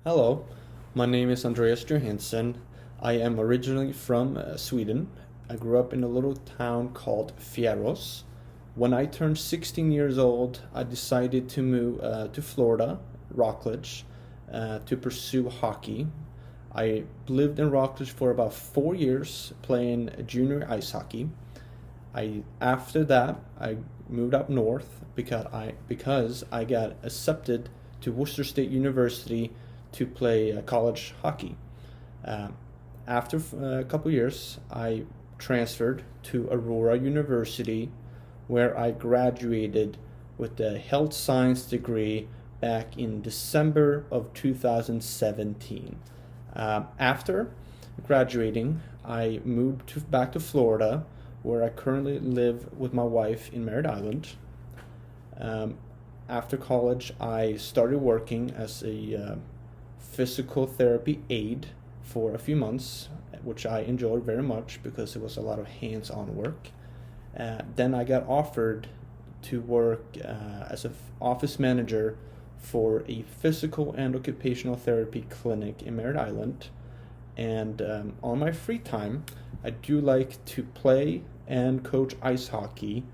Hello, my name is Andreas Johansson. I am originally from Sweden. I grew up in a little town called Fjärås. When I turned 16 years old, I decided to move to Florida, Rockledge, to pursue hockey. I lived in Rockledge for about 4 years playing junior ice hockey. After that I moved up north because I got accepted to Worcester State University to play college hockey. Uh, After a couple years, I transferred to Aurora University, where I graduated with a health science degree back in December of 2017. After graduating, I moved back to Florida, where I currently live with my wife in Merritt Island. Um, After college, I started working as a physical therapy aide for a few months, which I enjoyed very much because it was a lot of hands-on work. Then I got offered to work as an office manager for a physical and occupational therapy clinic in Merritt Island. And on my free time, I do like to play and coach ice hockey.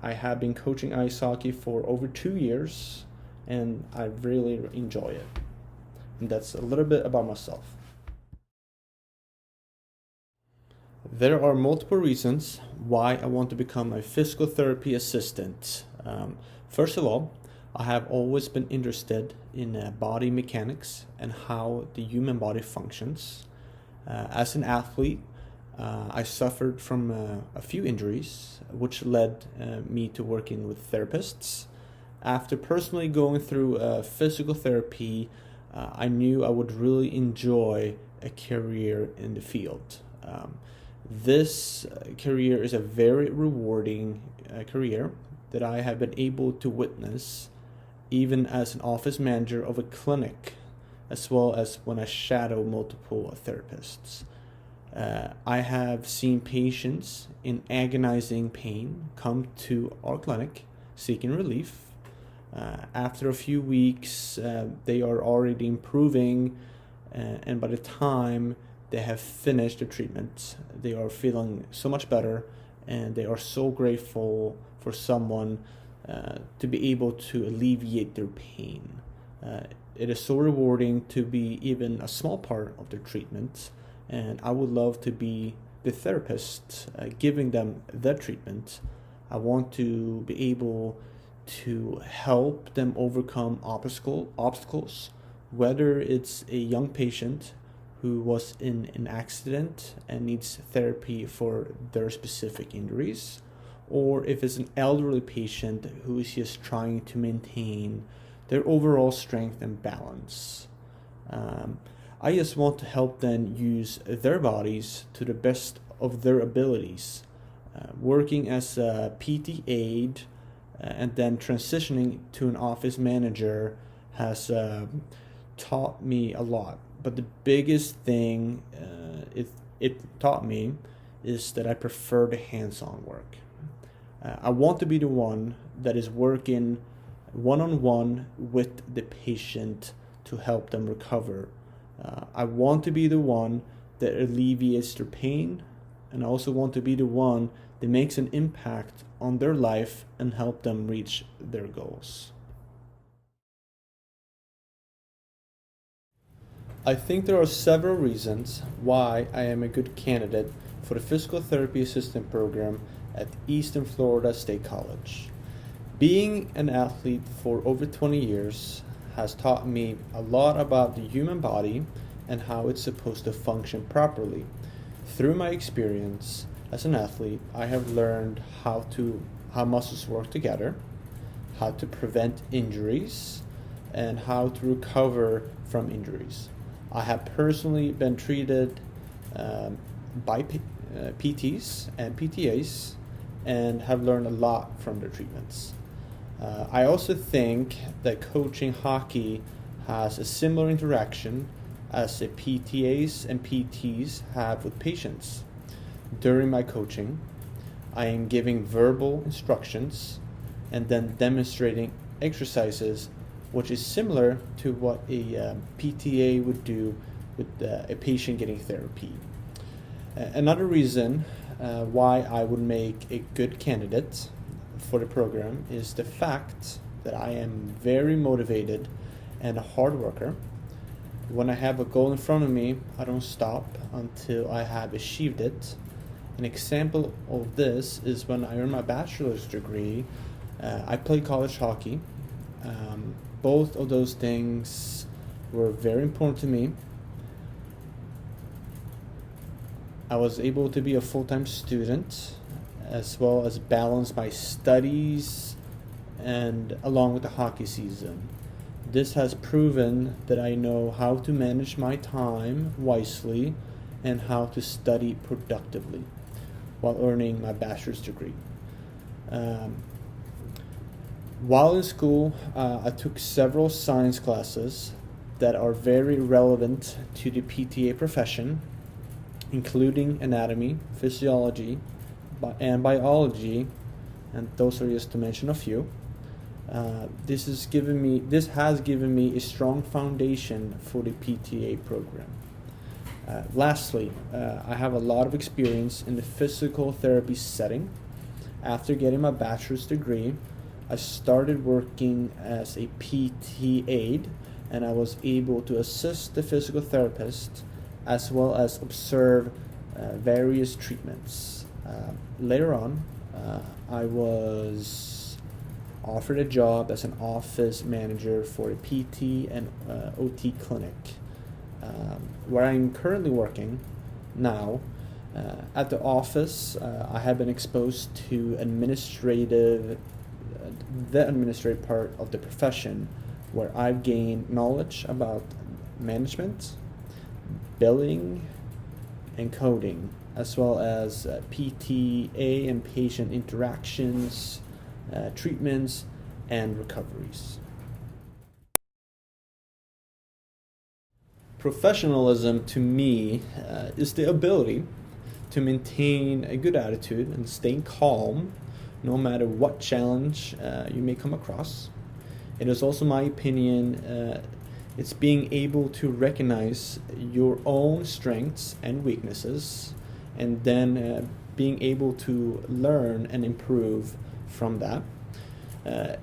I have been coaching ice hockey for over 2 years, and I really enjoy it. And that's a little bit about myself. There are multiple reasons why I want to become a physical therapy assistant. First of all, I have always been interested in body mechanics and how the human body functions. As an athlete, I suffered from a few injuries, which led me to working with therapists. After personally going through physical therapy, I knew I would really enjoy a career in the field. This career is a very rewarding career that I have been able to witness even as an office manager of a clinic, as well as when I shadow multiple therapists. I have seen patients in agonizing pain come to our clinic seeking relief. After a few weeks, they are already improving, and by the time they have finished the treatment, they are feeling so much better, and they are so grateful for someone to be able to alleviate their pain. It is so rewarding to be even a small part of their treatment, and I would love to be the therapist giving them that treatment. I want to be able to help them overcome obstacles, whether it's a young patient who was in an accident and needs therapy for their specific injuries, or if it's an elderly patient who is just trying to maintain their overall strength and balance. I just want to help them use their bodies to the best of their abilities. Working as a PT aide and then transitioning to an office manager has taught me a lot. But the biggest thing it taught me is that I prefer the hands-on work. I want to be the one that is working one-on-one with the patient to help them recover. I want to be the one that alleviates their pain, and I also want to be the one that makes an impact on their life and help them reach their goals. I think there are several reasons why I am a good candidate for the physical therapy assistant program at Eastern Florida State College. Being an athlete for over 20 years has taught me a lot about the human body and how it's supposed to function properly. Through my experience as an athlete, I have learned how muscles work together, how to prevent injuries, and how to recover from injuries. I have personally been treated by PTs and PTAs and have learned a lot from their treatments. I also think that coaching hockey has a similar interaction as the PTAs and PTs have with patients. During my coaching, I am giving verbal instructions and then demonstrating exercises which is similar to what a PTA would do with a patient getting therapy. Another reason why I would make a good candidate for the program is the fact that I am very motivated and a hard worker. When I have a goal in front of me, I don't stop until I have achieved it. An example of this is when I earned my bachelor's degree, I played college hockey. Both of those things were very important to me. I was able to be a full-time student as well as balance my studies and along with the hockey season. This has proven that I know how to manage my time wisely and how to study productively while earning my bachelor's degree. While in school, I took several science classes that are very relevant to the PTA profession, including anatomy, physiology, and biology, and those are just to mention a few. This has given me a strong foundation for the PTA program. Lastly, I have a lot of experience in the physical therapy setting. After getting my bachelor's degree, I started working as a PT aide, and I was able to assist the physical therapist as well as observe various treatments. Later on, I was offered a job as an office manager for a PT and OT clinic, where I'm currently working now. At the office, I have been exposed to the administrative part of the profession, where I've gained knowledge about management, billing, and coding, as well as PTA and patient interactions, treatments, and recoveries. Professionalism to me is the ability to maintain a good attitude and stay calm no matter what challenge you may come across. It is also my opinion it's being able to recognize your own strengths and weaknesses, and then being able to learn and improve from that.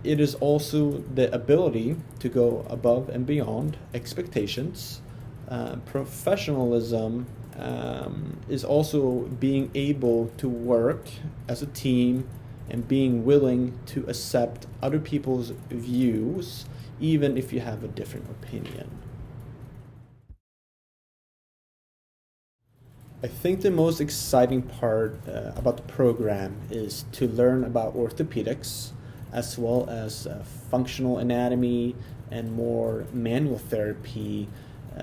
It is also the ability to go above and beyond expectations. Professionalism is also being able to work as a team and being willing to accept other people's views, even if you have a different opinion. I think the most exciting part about the program is to learn about orthopedics, as well as functional anatomy and more manual therapy,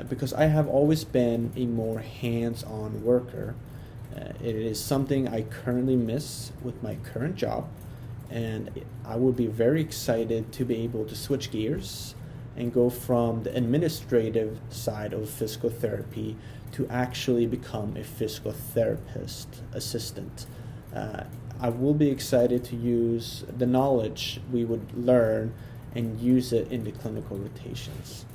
because I have always been a more hands-on worker. It is something I currently miss with my current job, and I would be very excited to be able to switch gears and go from the administrative side of physical therapy to actually become a physical therapist assistant. I will be excited to use the knowledge we would learn and use it in the clinical rotations.